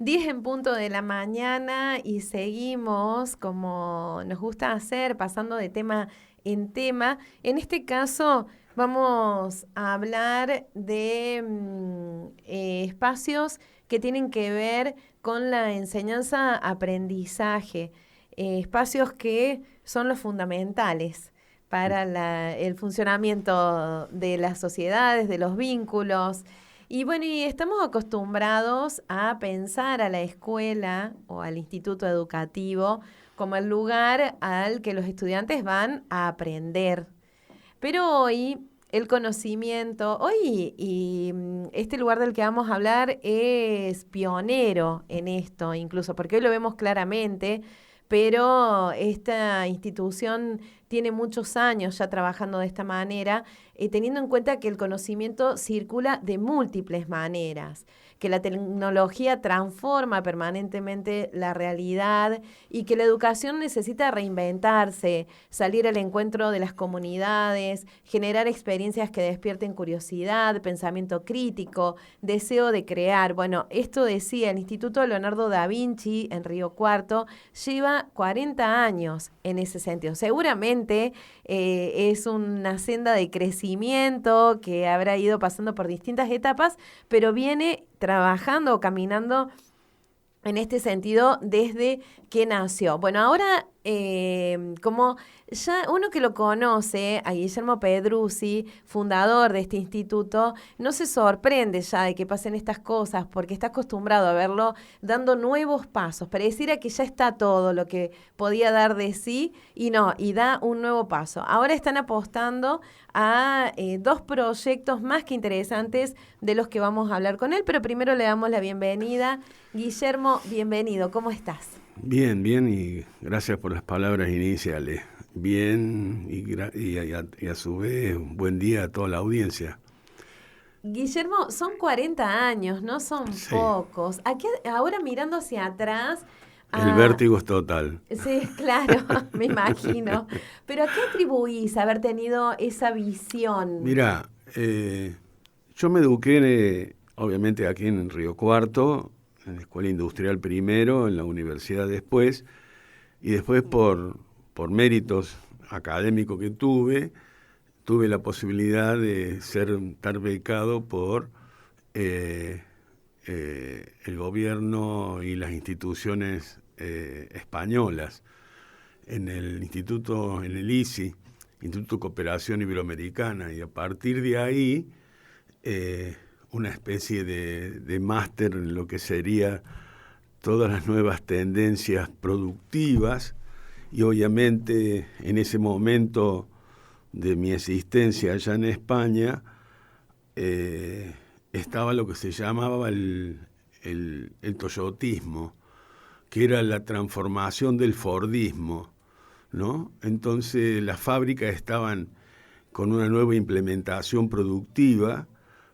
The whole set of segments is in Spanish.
10 en punto de la mañana y seguimos como nos gusta hacer, pasando de tema en tema. En este caso vamos a hablar de espacios que tienen que ver con la enseñanza-aprendizaje, espacios que son los fundamentales para el funcionamiento de las sociedades, de los vínculos. Y bueno, y estamos acostumbrados a pensar a la escuela o al instituto educativo como el lugar al que los estudiantes van a aprender. Pero hoy el conocimiento, este lugar del que vamos a hablar es pionero en esto, incluso porque hoy lo vemos claramente, pero esta institución tiene muchos años ya trabajando de esta manera, teniendo en cuenta que el conocimiento circula de múltiples maneras, que la tecnología transforma permanentemente la realidad y que la educación necesita reinventarse, salir al encuentro de las comunidades, generar experiencias que despierten curiosidad, pensamiento crítico, deseo de crear. Bueno, esto decía el Instituto Leonardo da Vinci en Río Cuarto, lleva 40 años en ese sentido. Seguramente es una senda de crecimiento que habrá ido pasando por distintas etapas, pero viene trabajando o caminando en este sentido desde que nació. Bueno, ahora, como ya uno que lo conoce, a Guillermo Pedruzzi, fundador de este instituto, no se sorprende ya de que pasen estas cosas, porque está acostumbrado a verlo dando nuevos pasos. Pareciera que ya está todo lo que podía dar de sí, y da un nuevo paso. Ahora están apostando a dos proyectos más que interesantes de los que vamos a hablar con él, pero primero le damos la bienvenida. Guillermo, bienvenido, ¿cómo estás? Bien, bien, y gracias por las palabras iniciales. Bien, y a su vez, buen día a toda la audiencia. Guillermo, son 40 años, no son Sí, pocos. Aquí, ahora mirando hacia atrás, el ah, vértigo es total. sí, claro, me imagino. Pero ¿a qué atribuís haber tenido esa visión? Mira, yo me eduqué, obviamente, aquí en Río Cuarto, en la Escuela Industrial primero, en la universidad después, y después por méritos académicos que tuve la posibilidad de estar becado por eh, el gobierno y las instituciones españolas en el ICI, Instituto de Cooperación Iberoamericana, y a partir de ahí una especie de máster en lo que sería todas las nuevas tendencias productivas, y obviamente en ese momento de mi existencia allá en España, eh, estaba lo que se llamaba el toyotismo, que era la transformación del fordismo, ¿no? Entonces las fábricas estaban con una nueva implementación productiva,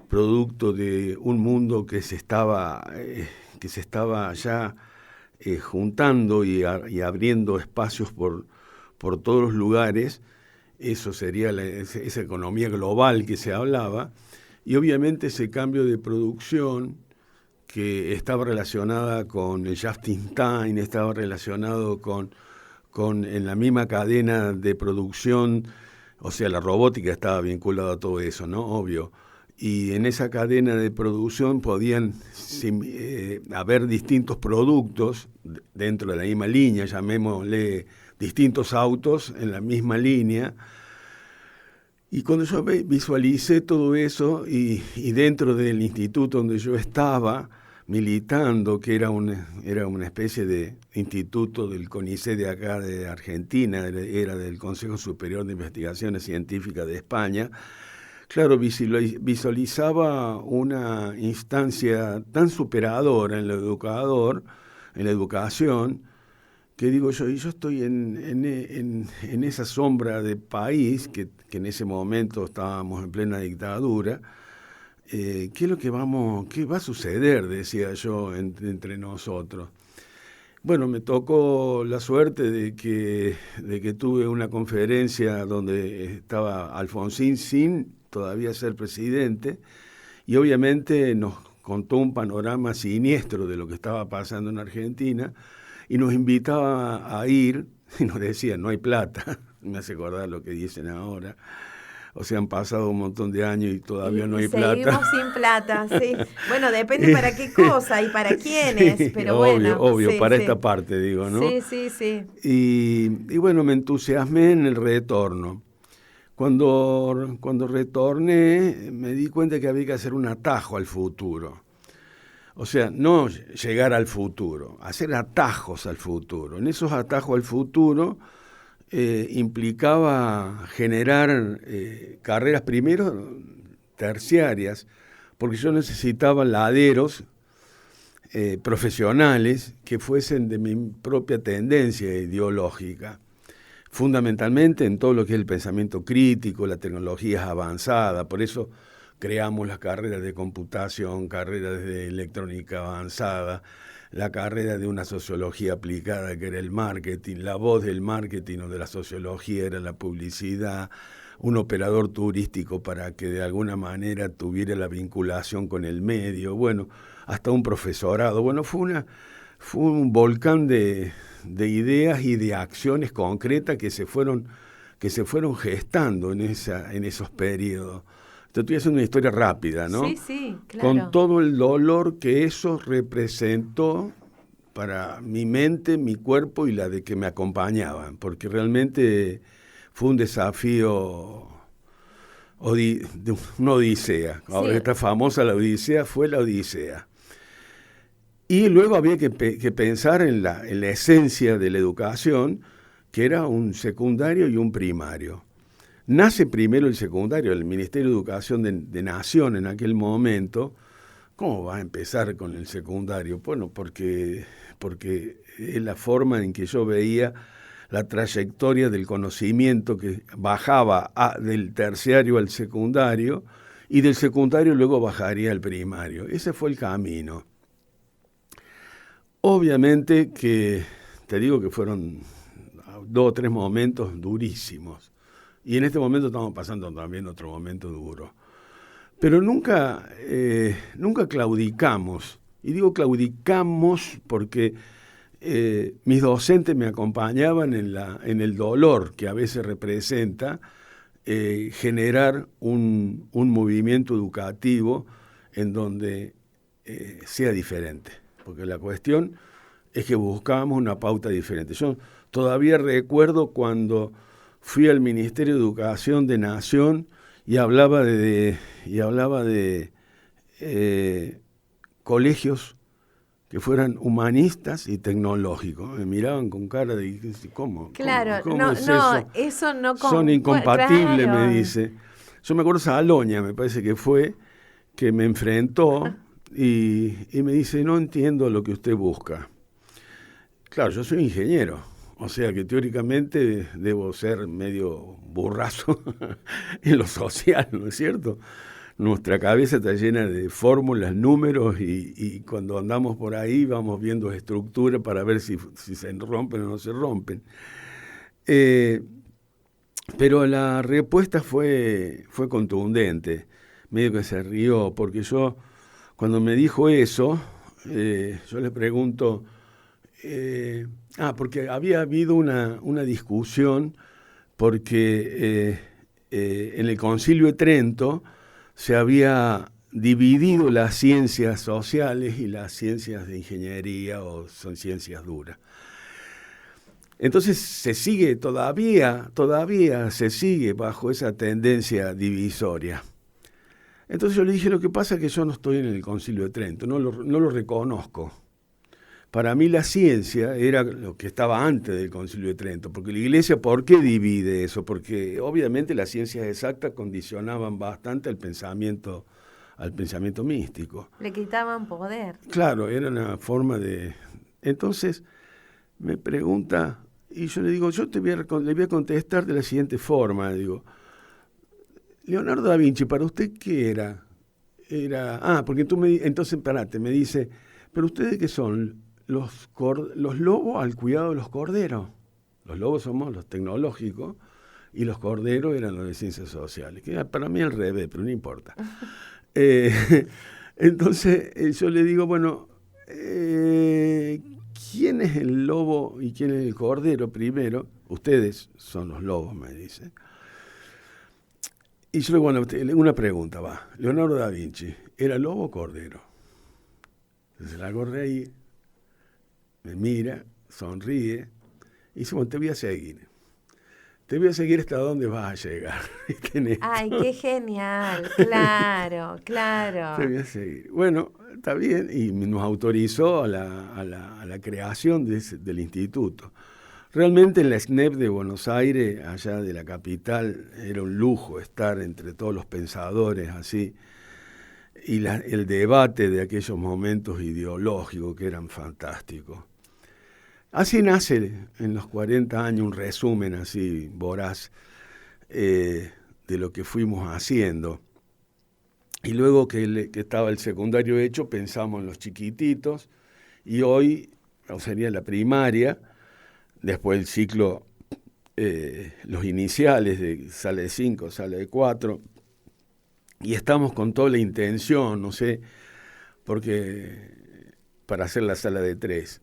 producto de un mundo que se estaba ya juntando y abriendo espacios por todos los lugares. Eso sería esa economía global que se hablaba, y obviamente ese cambio de producción que estaba relacionada con el just in time, estaba relacionado con en la misma cadena de producción, o sea, la robótica estaba vinculada a todo eso, ¿no? Obvio. Y en esa cadena de producción podían haber distintos productos dentro de la misma línea, llamémosle distintos autos en la misma línea. Y cuando yo visualicé todo eso y dentro del instituto donde yo estaba militando, que era una especie de instituto del CONICET de acá de Argentina, era del Consejo Superior de Investigaciones Científicas de España, claro, visualizaba una instancia tan superadora en la educación, que digo yo, y yo estoy en esa sombra de país, que en ese momento estábamos en plena dictadura. ¿Qué es lo que qué va a suceder? Decía yo entre nosotros. Bueno, me tocó la suerte de que tuve una conferencia donde estaba Alfonsín sin todavía ser presidente, y obviamente nos contó un panorama siniestro de lo que estaba pasando en Argentina y nos invitaba a ir y nos decía, no hay plata, me hace acordar lo que dicen ahora. O sea, han pasado un montón de años y todavía no hay plata. Seguimos sin plata, sí. Bueno, depende para qué cosa y para quiénes, sí, pero obvio, bueno. obvio, Sí, para sí. esta parte, digo, ¿no? Sí. Y bueno, me entusiasmé en el retorno. Cuando retorné, me di cuenta que había que hacer un atajo al futuro. O sea, no llegar al futuro, hacer atajos al futuro. En esos atajos al futuro implicaba generar carreras primero terciarias, porque yo necesitaba laderos profesionales que fuesen de mi propia tendencia ideológica, fundamentalmente en todo lo que es el pensamiento crítico, la tecnología es avanzada, por eso creamos las carreras de computación, carreras de electrónica avanzada, la carrera de una sociología aplicada que era el marketing, la voz del marketing o de la sociología era la publicidad, un operador turístico para que de alguna manera tuviera la vinculación con el medio, bueno, hasta un profesorado. Bueno, fue un volcán de ideas y de acciones concretas que se fueron gestando en esos periodos. Te estoy haciendo una historia rápida, ¿no? Sí, claro. Con todo el dolor que eso representó para mi mente, mi cuerpo y la de que me acompañaban, porque realmente fue un desafío de una odisea. Ahora Sí. esta famosa la odisea fue la odisea. Y luego había que pensar en la esencia de la educación, que era un secundario y un primario. Nace primero el secundario, el Ministerio de Educación de Nación en aquel momento. ¿Cómo va a empezar con el secundario? Bueno, porque es la forma en que yo veía la trayectoria del conocimiento que bajaba del terciario al secundario y del secundario luego bajaría al primario. Ese fue el camino. Obviamente que, te digo que fueron 2 o 3 momentos durísimos. Y en este momento estamos pasando también otro momento duro. Pero nunca claudicamos. Y digo claudicamos porque mis docentes me acompañaban en el dolor que a veces representa generar un movimiento educativo en donde sea diferente. Porque la cuestión es que buscábamos una pauta diferente. Yo todavía recuerdo cuando fui al Ministerio de Educación de Nación y hablaba de colegios que fueran humanistas y tecnológicos. Me miraban con cara de ¿cómo? Claro, ¿Cómo es eso no... Son incompatibles, claro. me dice. Yo me acuerdo Saloña, me parece que fue, que me enfrentó y me dice, no entiendo lo que usted busca. Claro, yo soy ingeniero. O sea que teóricamente debo ser medio burrazo en lo social, ¿no es cierto? Nuestra cabeza está llena de fórmulas, números y cuando andamos por ahí vamos viendo estructuras para ver si se rompen o no se rompen. Pero la respuesta fue contundente, medio que se rió, porque yo, cuando me dijo eso, yo le pregunto... porque había habido una discusión porque en el Concilio de Trento se había dividido las ciencias sociales y las ciencias de ingeniería o son ciencias duras. Entonces se sigue todavía se sigue bajo esa tendencia divisoria. Entonces yo le dije, lo que pasa es que yo no estoy en el Concilio de Trento, no lo reconozco. Para mí la ciencia era lo que estaba antes del Concilio de Trento, porque la Iglesia, ¿por qué divide eso? Porque obviamente las ciencias exactas condicionaban bastante al pensamiento místico. Le quitaban poder. Claro, era una forma de... Entonces me pregunta, y yo le digo, le voy a contestar de la siguiente forma, digo, Leonardo da Vinci, ¿para usted qué era? Porque entonces, parate, me dice, ¿pero ustedes qué son? Los lobos al cuidado de los corderos. Los lobos somos los tecnológicos y los corderos eran los de ciencias sociales, que para mí al revés, pero no importa. Entonces yo le digo, bueno, ¿quién es el lobo y quién es el cordero primero? Ustedes son los lobos, me dice. Y yo le digo, bueno, una pregunta va. Leonardo da Vinci, ¿era lobo o cordero? Entonces la agarré ahí, me mira, sonríe, y dice, bueno, te voy a seguir. Te voy a seguir hasta dónde vas a llegar. Ay, qué genial, claro, claro. Te voy a seguir. Bueno, está bien, y nos autorizó a la creación del instituto. Realmente en la SNEP de Buenos Aires, allá de la capital, era un lujo estar entre todos los pensadores así, y el debate de aquellos momentos ideológicos que eran fantásticos. Así nace en los 40 años un resumen así voraz de lo que fuimos haciendo. Y luego que estaba el secundario hecho, pensamos en los chiquititos, y hoy, o sería la primaria, después el ciclo, los iniciales de sala de 5, sala de 4, y estamos con toda la intención, no sé, porque para hacer la sala de 3.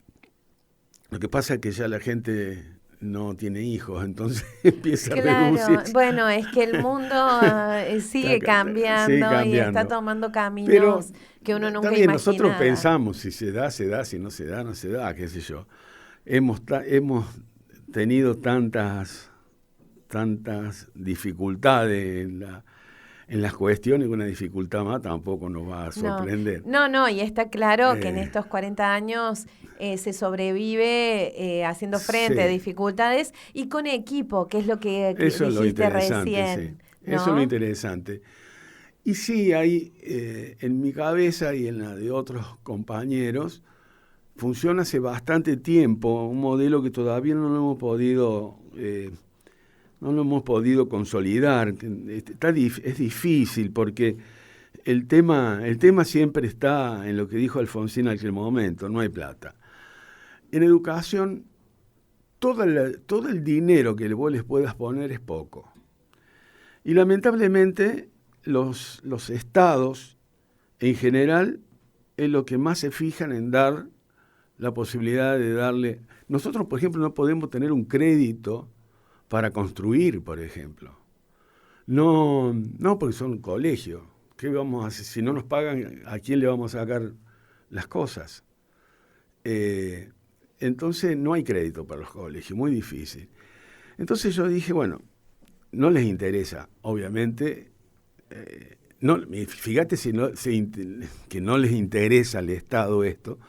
Lo que pasa es que ya la gente no tiene hijos, entonces empieza a reducirse. Bueno, es que el mundo sigue cambiando y está tomando caminos pero, que uno nunca también imaginaba. Nosotros pensamos, si se da, se da, si no se da, no se da, qué sé yo. Hemos tenido tantas dificultades en las cuestiones, que una dificultad más tampoco nos va a sorprender. No, y está claro que en estos 40 años se sobrevive haciendo frente a dificultades y con equipo, que es lo que dijiste recién. Sí. ¿No? Eso es lo interesante. Y sí, hay en mi cabeza y en la de otros compañeros, funciona hace bastante tiempo un modelo que todavía no lo hemos podido consolidar. Es difícil porque el tema siempre está en lo que dijo Alfonsín en aquel momento, no hay plata. En educación, todo el dinero que vos les puedas poner es poco. Y lamentablemente los estados en general es lo que más se fijan en dar la posibilidad de darle. Nosotros, por ejemplo, no podemos tener un crédito para construir, por ejemplo. No porque son un colegio. ¿Qué vamos a hacer? Si no nos pagan, ¿a quién le vamos a sacar las cosas? Entonces no hay crédito para los colegios, muy difícil. Entonces yo dije, bueno, no les interesa, obviamente. Fíjate que no les interesa al Estado esto.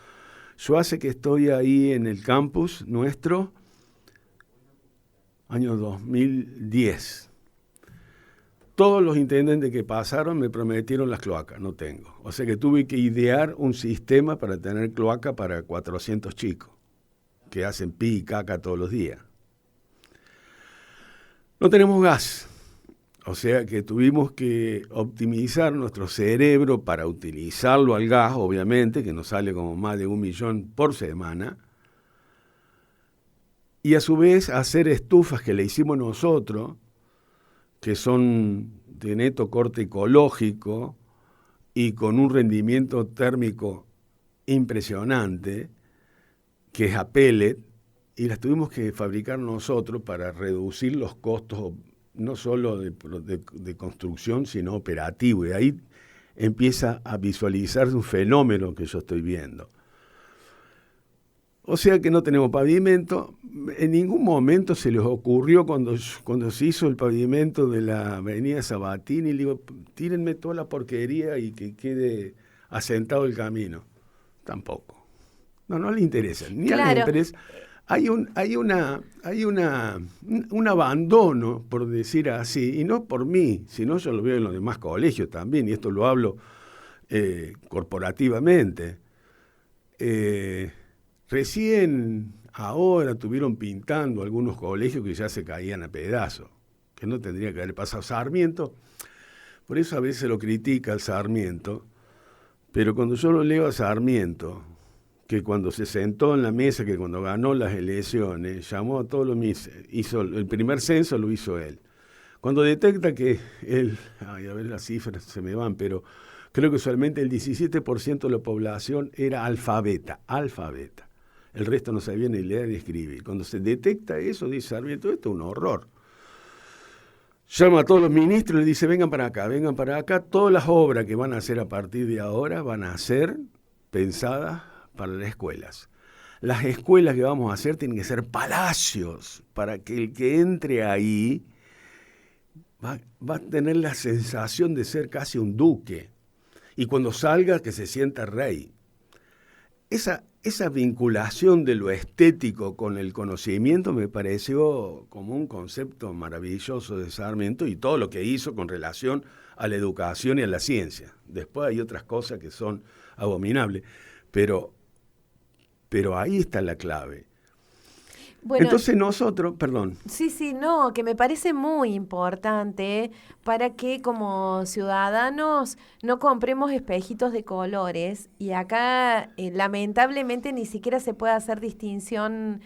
Yo hace que estoy ahí en el campus nuestro, año 2010. Todos los intendentes que pasaron me prometieron las cloacas, no tengo. O sea que tuve que idear un sistema para tener cloaca para 400 chicos que hacen pi y caca todos los días. No tenemos gas, o sea que tuvimos que optimizar nuestro cerebro para utilizarlo al gas, obviamente, que nos sale como más de 1 millón por semana, y a su vez hacer estufas que le hicimos nosotros, que son de neto corte ecológico y con un rendimiento térmico impresionante, que es a pellet, y las tuvimos que fabricar nosotros para reducir los costos, no solo de construcción, sino operativo. Y ahí empieza a visualizarse un fenómeno que yo estoy viendo. O sea que no tenemos pavimento. En ningún momento se les ocurrió cuando se hizo el pavimento de la avenida Sabatini, le digo, tírenme toda la porquería y que quede asentado el camino. Tampoco. No le interesa. Ni a la empresa. Hay un abandono, por decir así, y no por mí, sino yo lo veo en los demás colegios también, y esto lo hablo corporativamente. Recién ahora estuvieron pintando algunos colegios que ya se caían a pedazos, que no tendría que haber pasado. Sarmiento, por eso a veces lo critica el Sarmiento, pero cuando yo lo leo a Sarmiento, que cuando se sentó en la mesa, que cuando ganó las elecciones, llamó a todos hizo el primer censo, lo hizo él. Cuando detecta que él, a ver las cifras se me van, pero creo que solamente el 17% de la población era alfabeta. El resto no sabía ni leer ni escribir. Cuando se detecta eso, dice Sarmiento, esto es un horror. Llama a todos los ministros y les dice, vengan para acá. Todas las obras que van a hacer a partir de ahora van a ser pensadas para las escuelas. Las escuelas que vamos a hacer tienen que ser palacios, para que el que entre ahí va a tener la sensación de ser casi un duque. Y cuando salga, que se sienta rey. Esa vinculación de lo estético con el conocimiento me pareció como un concepto maravilloso de Sarmiento y todo lo que hizo con relación a la educación y a la ciencia. Después hay otras cosas que son abominables, pero ahí está la clave. Bueno, entonces nosotros, perdón. Sí, no, que me parece muy importante para que como ciudadanos no compremos espejitos de colores y acá lamentablemente ni siquiera se puede hacer distinción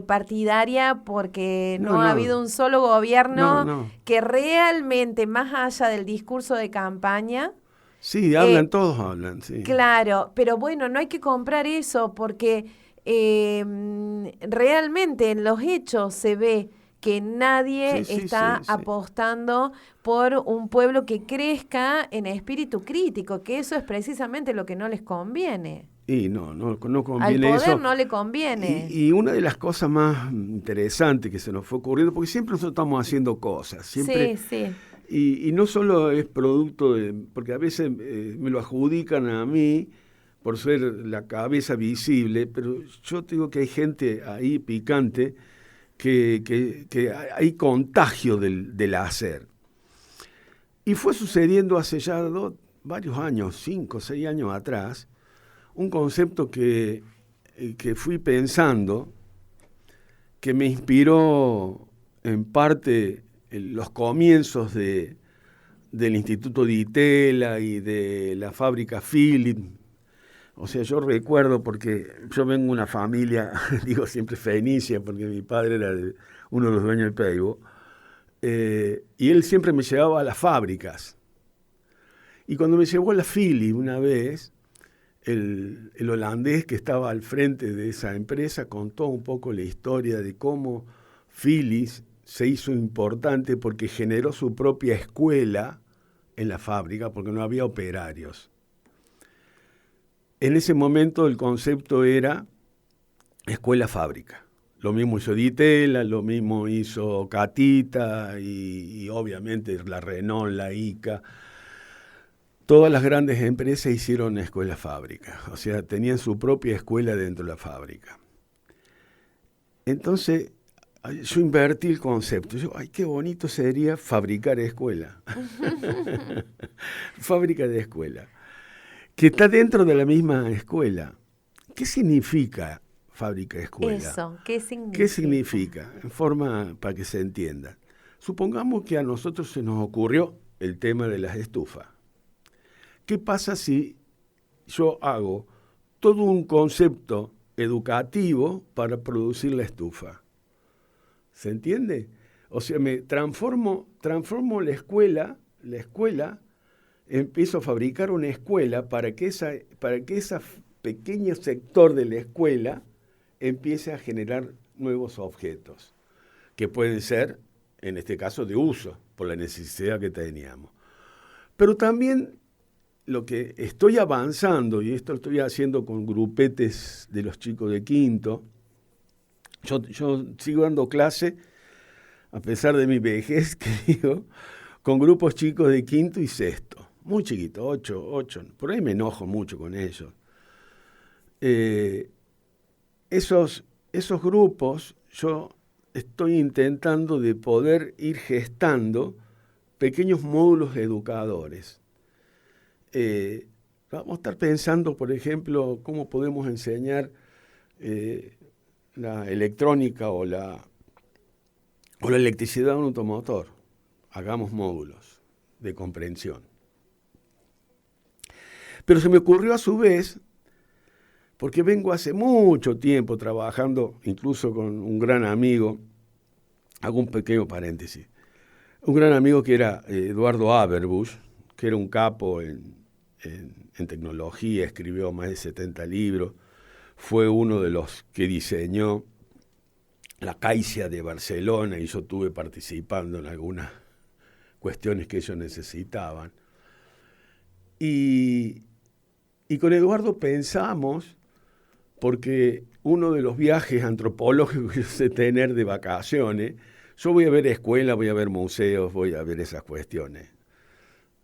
partidaria porque no ha habido un solo gobierno que realmente, más allá del discurso de campaña... Sí, todos hablan, sí. Claro, pero bueno, no hay que comprar eso porque... realmente en los hechos se ve que nadie está apostando por un pueblo que crezca en espíritu crítico, que eso es precisamente lo que no les conviene. Y no conviene al poder eso. No le conviene. Y una de las cosas más interesantes que se nos fue ocurriendo, porque siempre nosotros estamos haciendo cosas, siempre, sí. Y no solo es producto de, porque a veces me lo adjudican a mí, por ser la cabeza visible, pero yo te digo que hay gente ahí picante que hay contagio del hacer. Y fue sucediendo hace ya varios años, 5 o 6 años atrás, un concepto que fui pensando, que me inspiró en parte en los comienzos del Instituto Di Tella y de la fábrica Philips. O sea, yo recuerdo, porque yo vengo de una familia, digo siempre fenicia, porque mi padre era uno de los dueños del Peibo, y él siempre me llevaba a las fábricas. Y cuando me llevó a la Philips una vez, el holandés que estaba al frente de esa empresa contó un poco la historia de cómo Philips se hizo importante porque generó su propia escuela en la fábrica, porque no había operarios. En ese momento el concepto era escuela-fábrica. Lo mismo hizo Di Tella, lo mismo hizo Catita y obviamente la Renault, la ICA. Todas las grandes empresas hicieron escuela-fábrica, o sea, tenían su propia escuela dentro de la fábrica. Entonces, yo invertí el concepto. Yo, qué bonito sería fabricar escuela. Fábrica de escuela. Que está dentro de la misma escuela. ¿Qué significa fábrica de escuela? Eso, ¿qué significa? ¿Qué significa? En forma para que se entienda. Supongamos que a nosotros se nos ocurrió el tema de las estufas. ¿Qué pasa si yo hago todo un concepto educativo para producir la estufa? ¿Se entiende? O sea, me transformo la escuela, empiezo a fabricar una escuela para que ese pequeño sector de la escuela empiece a generar nuevos objetos, que pueden ser, en este caso, de uso, por la necesidad que teníamos. Pero también lo que estoy avanzando, y esto lo estoy haciendo con grupetes de los chicos de quinto, yo sigo dando clase, a pesar de mi vejez, que digo, con grupos chicos de quinto y sexto, muy chiquitos, 8, por ahí me enojo mucho con ellos. Esos grupos, yo estoy intentando de poder ir gestando pequeños módulos educadores. Vamos a estar pensando, por ejemplo, cómo podemos enseñar la electrónica o la electricidad a un automotor. Hagamos módulos de comprensión. Pero se me ocurrió a su vez, porque vengo hace mucho tiempo trabajando, incluso con un gran amigo, hago un pequeño paréntesis, un gran amigo que era Eduardo Haberbusch, que era un capo en en tecnología, escribió más de 70 libros, fue uno de los que diseñó la Caixa de Barcelona y yo estuve participando en algunas cuestiones que ellos necesitaban. Y con Eduardo pensamos, porque uno de los viajes antropológicos que yo sé tener de vacaciones, yo voy a ver escuelas, voy a ver museos, voy a ver esas cuestiones.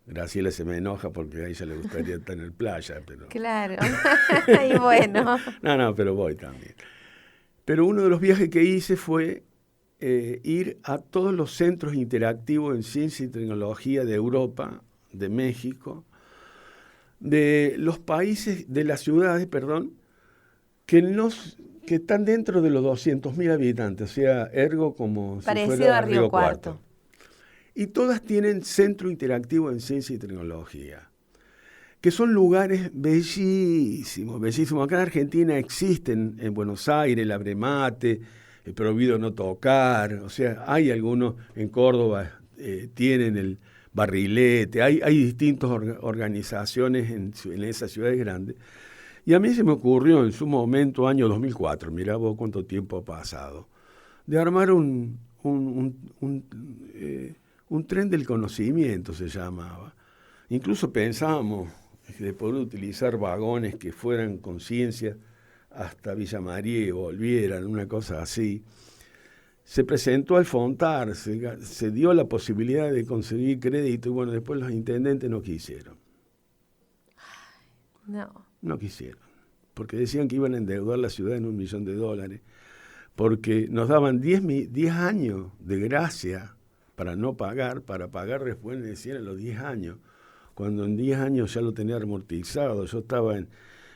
Graciela se me enoja porque a ella le gustaría estar en el playa. Pero... Claro, y bueno. No, pero voy también. Pero uno de los viajes que hice fue ir a todos los centros interactivos en ciencia y tecnología de Europa, de México, de los países, de las ciudades, perdón, que están dentro de los 200.000 habitantes, o sea, ergo como parecido si fuera a Río Cuarto. Y todas tienen centro interactivo en ciencia y tecnología, que son lugares bellísimos, bellísimos. Acá en Argentina existen, en Buenos Aires, el Abremate, el Prohibido No Tocar, o sea, hay algunos, en Córdoba tienen el Barrilete, hay distintas organizaciones en esas ciudades grandes. Y a mí se me ocurrió en su momento, año 2004, mirá vos cuánto tiempo ha pasado, de armar un tren del conocimiento, se llamaba. Incluso pensábamos de poder utilizar vagones que fueran con ciencia hasta Villa María y volvieran, una cosa así. Se presentó al FONTAR, se dio la posibilidad de conseguir crédito y bueno, después los intendentes no quisieron. No quisieron, porque decían que iban a endeudar la ciudad en $1 millón, porque nos daban 10 años de gracia para no pagar, para pagar después decían a los 10 años, cuando en 10 años ya lo tenía amortizado. Yo estaba en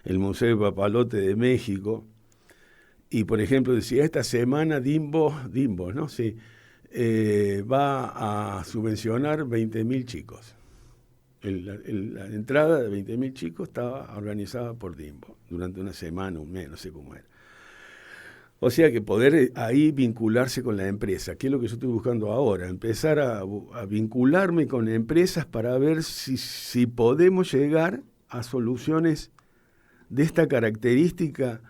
el Museo de Papalote de México, y por ejemplo decía, esta semana Dimbo, ¿no? Sí, va a subvencionar 20.000 chicos. La entrada de 20.000 chicos estaba organizada por Dimbo, durante una semana, un mes, no sé cómo era. O sea que poder ahí vincularse con la empresa, que es lo que yo estoy buscando ahora, empezar a vincularme con empresas para ver si podemos llegar a soluciones de esta característica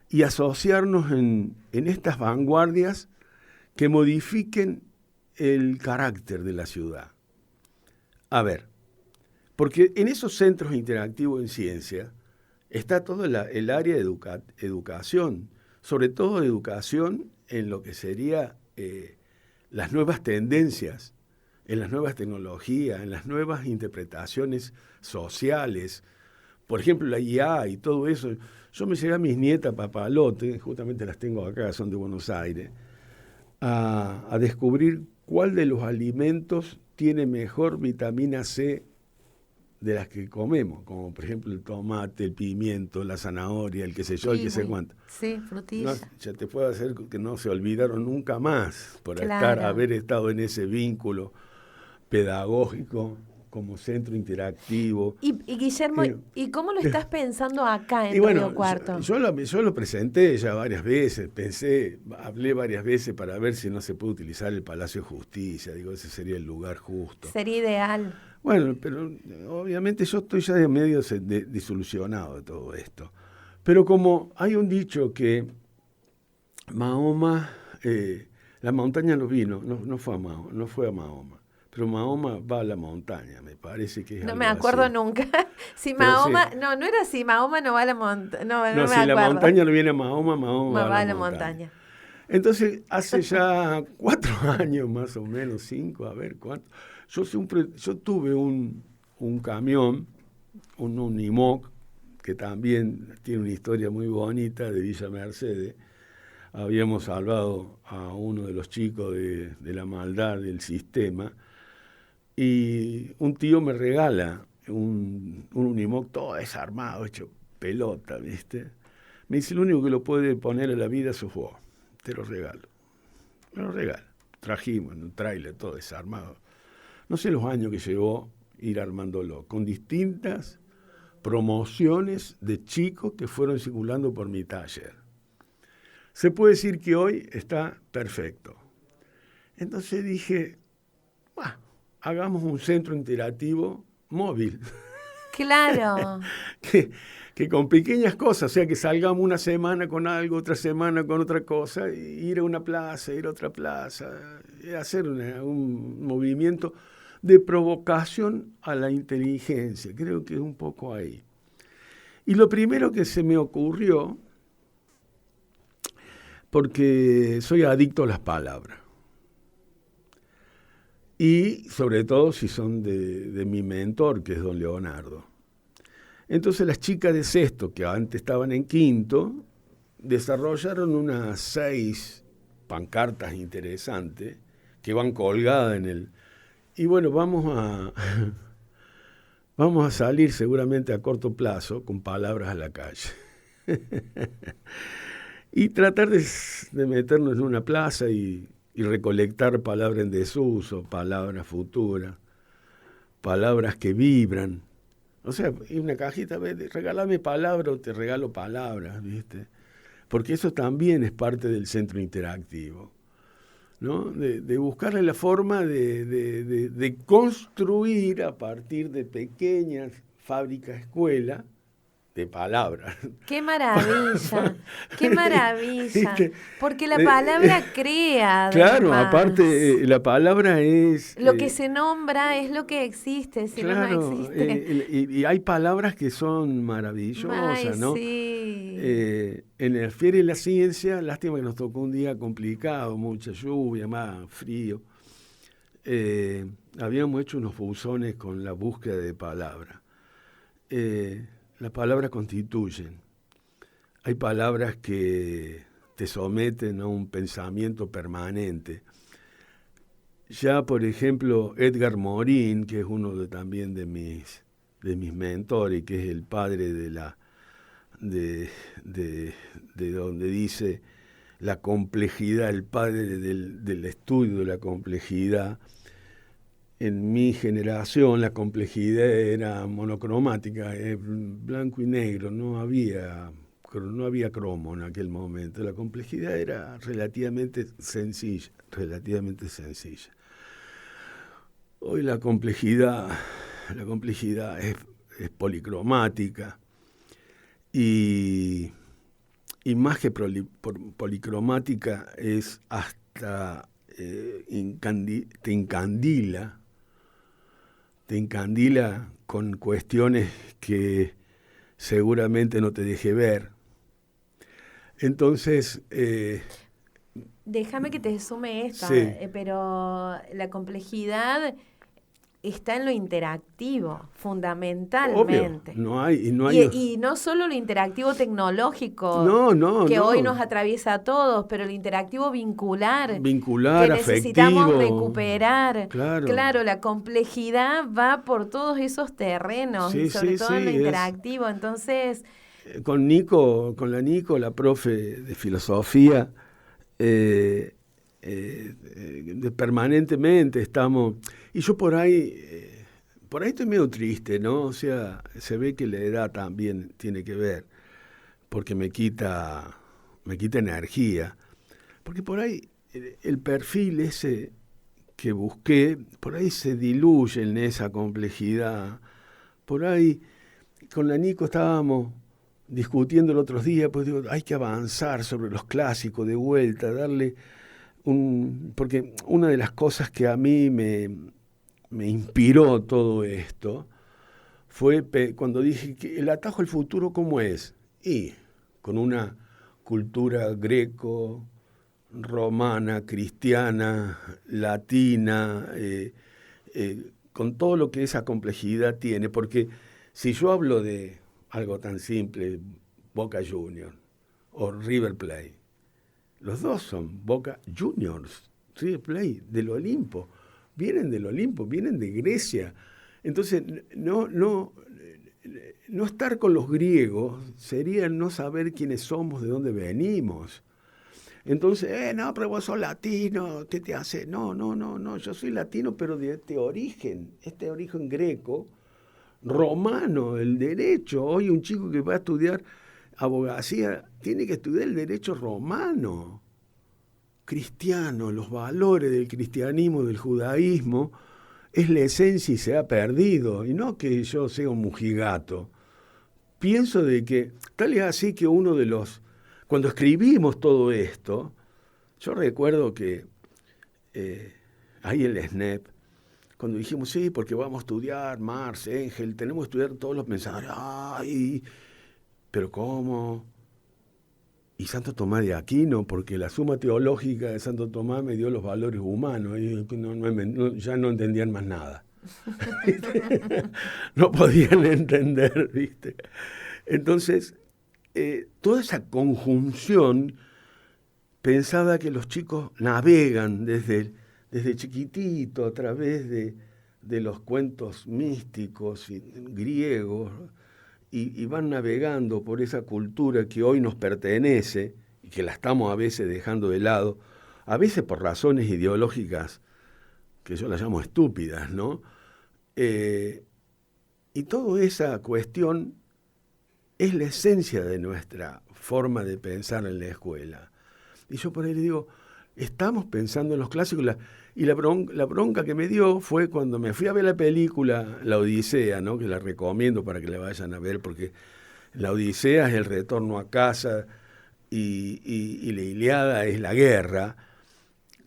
y asociarnos en estas vanguardias que modifiquen el carácter de la ciudad. A ver, porque en esos centros interactivos en ciencia está todo el área de educación, sobre todo educación en lo que sería las nuevas tendencias, en las nuevas tecnologías, en las nuevas interpretaciones sociales. Por ejemplo, la IA y todo eso. Yo me llevé a mis nietas Papalote, justamente las tengo acá, son de Buenos Aires, a descubrir cuál de los alimentos tiene mejor vitamina C de las que comemos, como por ejemplo el tomate, el pimiento, la zanahoria, el qué sé yo, el qué sé cuánto. Sí, frutilla. No, ya te puedo hacer que no se olvidaron nunca más por Claro. haber estado en ese vínculo pedagógico como centro interactivo. Y Guillermo, ¿y cómo lo estás pensando acá en Río Cuarto? Yo lo presenté ya varias veces, hablé varias veces para ver si no se puede utilizar el Palacio de Justicia, digo, ese sería el lugar justo. Sería ideal. Bueno, pero obviamente yo estoy ya de medio disolucionado de todo esto. Pero como hay un dicho que Mahoma, la montaña no vino, no fue a Mahoma. Pero Mahoma va a la montaña, me parece que es no algo me acuerdo así. nunca. Si Pero Mahoma, sí. no era así, Mahoma no va a la montaña. No No, me si acuerdo. la montaña no viene a Mahoma va a la montaña. Entonces, hace ya 4 años más o menos, 5, a ver cuánto. Yo tuve un camión, un Unimog, que también tiene una historia muy bonita de Villa Mercedes. Habíamos salvado a uno de los chicos de la maldad del sistema, y un tío me regala un Unimog todo desarmado, hecho pelota, ¿viste? Me dice, lo único que lo puede poner a la vida sos vos, te lo regalo. Me lo regalo. Trajimos en un tráiler todo desarmado. No sé los años que llevó ir armándolo, con distintas promociones de chicos que fueron circulando por mi taller. Se puede decir que hoy está perfecto. Entonces dije, hagamos un centro interactivo móvil. Claro. que con pequeñas cosas, o sea, que salgamos una semana con algo, otra semana con otra cosa, ir a una plaza, ir a otra plaza, hacer un movimiento de provocación a la inteligencia. Creo que es un poco ahí. Y lo primero que se me ocurrió, porque soy adicto a las palabras, y sobre todo si son de mi mentor, que es don Leonardo. Entonces las chicas de sexto, que antes estaban en quinto, desarrollaron unas 6 pancartas interesantes que van colgadas en el... Y bueno, vamos a salir seguramente a corto plazo con palabras a la calle. Y tratar de meternos en una plaza y recolectar palabras en desuso, palabras futuras, palabras que vibran. O sea, y una cajita, regálame palabras o te regalo palabras, ¿viste? Porque eso también es parte del centro interactivo, ¿no? De buscarle la forma de construir a partir de pequeñas fábricas escuelas de palabras. ¡Qué maravilla! ¡Qué maravilla! ¿Viste? Porque la palabra crea. Claro, además. aparte la palabra es... Lo que se nombra es lo que existe, si claro, no, no existe. Y hay palabras que son maravillosas, Ay, ¿no? sí. En el Feria de la Ciencia, lástima que nos tocó un día complicado, mucha lluvia, más frío. Habíamos hecho unos buzones con la búsqueda de palabras. Las palabras constituyen. Hay palabras que te someten a un pensamiento permanente. Ya, por ejemplo, Edgar Morin, que es uno también de mis mentores, que es el padre de donde dice la complejidad, el padre del estudio de la complejidad. En mi generación la complejidad era monocromática, blanco y negro, no había cromo en aquel momento. La complejidad era relativamente sencilla. Hoy la complejidad es policromática y más que policromática es hasta te encandila con cuestiones que seguramente no te deje ver. Entonces... Déjame que te sume esto, sí. Pero la complejidad está en lo interactivo, fundamentalmente. Obvio, Y no solo lo interactivo tecnológico, que no. hoy nos atraviesa a todos, pero el interactivo vincular, que necesitamos afectivo, recuperar. Claro, La complejidad va por todos esos terrenos, sí, y sobre todo en lo sí, interactivo. Entonces... Con la Nico, la profe de filosofía, permanentemente estamos... Y yo por ahí estoy medio triste, ¿no? O sea, se ve que la edad también tiene que ver, porque me quita energía. Porque por ahí el perfil ese que busqué, por ahí se diluye en esa complejidad. Por ahí, con la Nico estábamos discutiendo el otro día, pues digo, hay que avanzar sobre los clásicos de vuelta, darle porque una de las cosas que a mí me inspiró todo esto fue cuando dije que el atajo al futuro, ¿cómo es? Y con una cultura greco, romana, cristiana, latina, con todo lo que esa complejidad tiene, porque si yo hablo de algo tan simple, Boca Juniors o River Plate, los dos son Boca Juniors, River Plate, del Olimpo, vienen del Olimpo, vienen de Grecia. Entonces, no estar con los griegos sería no saber quiénes somos, de dónde venimos. Entonces, no, pero vos sos latino, ¿qué te hace? No, yo soy latino, pero de este origen greco, romano, el derecho. Hoy un chico que va a estudiar abogacía tiene que estudiar el derecho romano, cristiano, los valores del cristianismo, del judaísmo, es la esencia y se ha perdido. Y no que yo sea un mojigato. Pienso de que, tal es así que cuando escribimos todo esto, yo recuerdo que ahí en el SNEP, cuando dijimos, sí, porque vamos a estudiar Marx, Engels, tenemos que estudiar todos los mensajes. ¡Ay! ¿Pero cómo? Y Santo Tomás de Aquino, porque la Suma Teológica de Santo Tomás me dio los valores humanos, y ya no entendían más nada. No podían entender, ¿viste? Entonces, toda esa conjunción pensaba que los chicos navegan desde chiquitito a través de los cuentos místicos y griegos, y van navegando por esa cultura que hoy nos pertenece y que la estamos a veces dejando de lado, a veces por razones ideológicas que yo las llamo estúpidas, ¿no? Y toda esa cuestión es la esencia de nuestra forma de pensar en la escuela. Y yo por ahí le digo, estamos pensando en los clásicos, y la bronca que me dio fue cuando me fui a ver la película La Odisea, ¿no? Que la recomiendo para que la vayan a ver, porque La Odisea es el retorno a casa y la Ilíada es la guerra.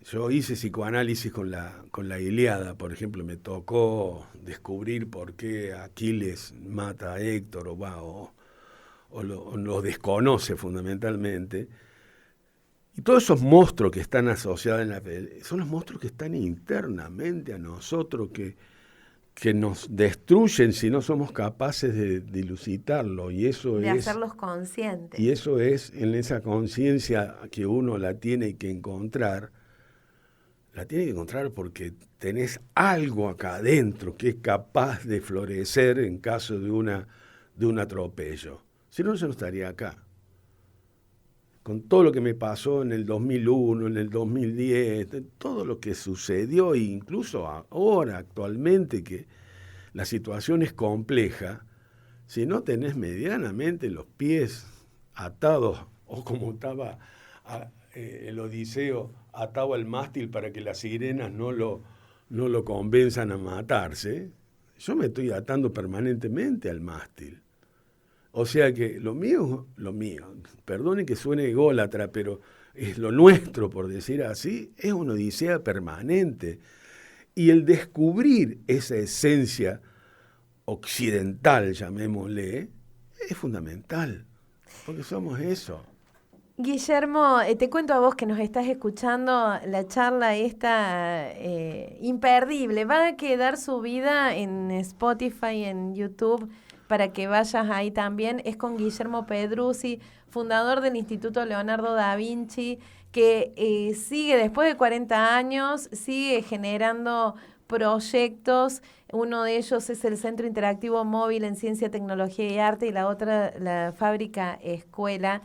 Yo hice psicoanálisis con la Ilíada, por ejemplo, me tocó descubrir por qué Aquiles mata a Héctor o lo desconoce fundamentalmente. Y todos esos monstruos que están asociados en la película son los monstruos que están internamente a nosotros, que nos destruyen si no somos capaces de dilucidarlo. Y eso de hacerlos conscientes. Y eso es en esa conciencia que uno la tiene que encontrar. La tiene que encontrar porque tenés algo acá adentro que es capaz de florecer en caso de un atropello. Si no, yo no estaría acá. Con todo lo que me pasó en el 2001, en el 2010, todo lo que sucedió, e incluso ahora, actualmente, que la situación es compleja, si no tenés medianamente los pies atados, o como estaba el Odiseo atado al mástil para que las sirenas no lo convenzan a matarse, yo me estoy atando permanentemente al mástil. O sea que lo mío, perdone que suene ególatra, pero es lo nuestro, por decir así, es una odisea permanente. Y el descubrir esa esencia occidental, llamémosle, es fundamental, porque somos eso. Guillermo, te cuento a vos que nos estás escuchando, la charla esta imperdible, va a quedar subida en Spotify, en YouTube, para que vayas ahí también. Es con Guillermo Pedruzzi, fundador del Instituto Leonardo da Vinci, que sigue después de 40 años, sigue generando proyectos. Uno de ellos es el Centro Interactivo Móvil en Ciencia, Tecnología y Arte, y la otra, la Fábrica Escuela.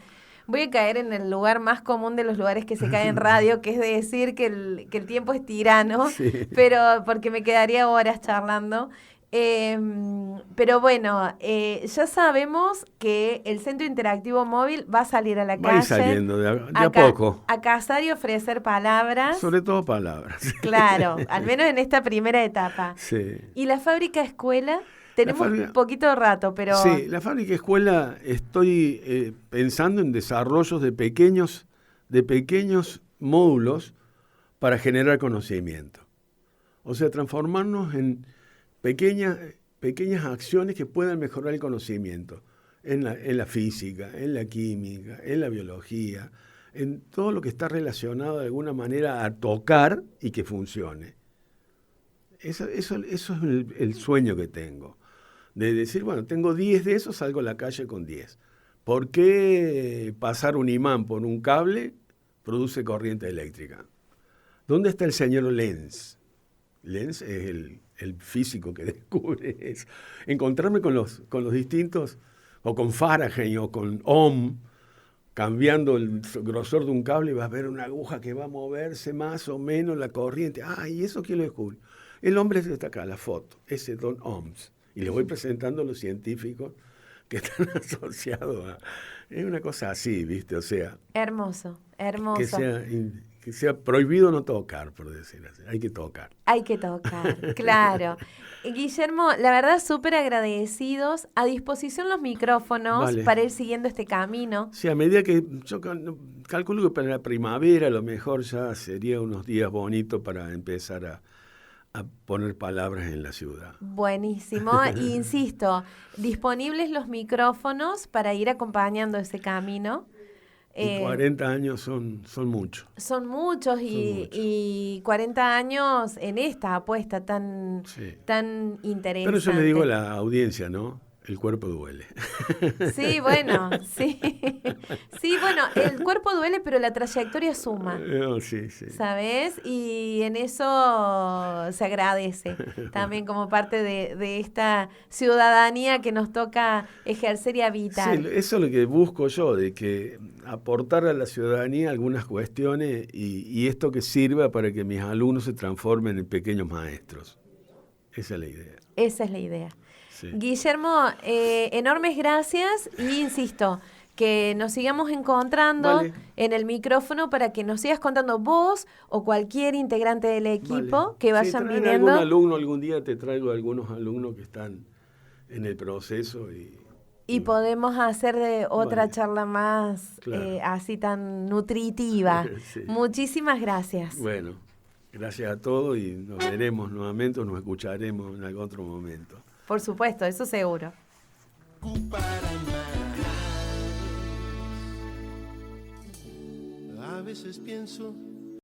Voy a caer en el lugar más común de los lugares que se cae en radio, que es de decir que el tiempo es tirano, sí. Pero porque me quedaría horas charlando. Pero bueno, ya sabemos que el Centro Interactivo Móvil va a salir a la calle. Va a ir saliendo de a poco. A cazar y ofrecer palabras. Sobre todo palabras. Claro, al menos en esta primera etapa. Sí. ¿Y la Fábrica Escuela? Tenemos un poquito de rato, pero... Sí, la Fábrica Escuela estoy pensando en desarrollos de pequeños módulos para generar conocimiento. O sea, transformarnos en pequeñas acciones que puedan mejorar el conocimiento en la física, en la química, en la biología, en todo lo que está relacionado de alguna manera a tocar y que funcione. Eso es el sueño que tengo. De decir, bueno, tengo 10 de esos, salgo a la calle con 10. ¿Por qué pasar un imán por un cable produce corriente eléctrica? ¿Dónde está el señor Lenz? Lenz es el físico que descubre eso. Encontrarme con los distintos, o con Faraday o con Ohm, cambiando el grosor de un cable, vas a ver una aguja que va a moverse más o menos la corriente. ¿Y eso quién lo descubre? El hombre está acá, la foto, ese Don Ohms. Y les voy presentando a los científicos que están asociados a... Es una cosa así, ¿viste? O sea... Hermoso. Que sea que sea prohibido no tocar, por decir así. Hay que tocar. Hay que tocar, claro. Guillermo, la verdad, súper agradecidos. A disposición los micrófonos Vale. para ir siguiendo este camino. Sí, a medida que yo calculo que para la primavera a lo mejor ya sería unos días bonitos para empezar a poner palabras en la ciudad. Buenísimo. Y insisto, disponibles los micrófonos para ir acompañando ese camino. Y 40 años son muchos. Son muchos y 40 años en esta apuesta tan interesante. Pero yo le digo a la audiencia, ¿no? El cuerpo duele. Sí, bueno, sí. Sí, bueno, el cuerpo duele, pero la trayectoria suma. Sí. ¿Sabes? Y en eso se agradece también como parte de esta ciudadanía que nos toca ejercer y habitar. Sí, eso es lo que busco yo, de que aportar a la ciudadanía algunas cuestiones y esto que sirva para que mis alumnos se transformen en pequeños maestros. Esa es la idea. Esa es la idea. Sí. Guillermo, enormes gracias y insisto, que nos sigamos encontrando en el micrófono para que nos sigas contando vos o cualquier integrante del equipo que vayan viniendo. Algún alumno, algún día te traigo algunos alumnos que están en el proceso y podemos hacer de otra charla más así tan nutritiva. Sí. Muchísimas gracias. Bueno, gracias a todos y nos veremos nuevamente o nos escucharemos en algún otro momento. Por supuesto, eso seguro. A veces pienso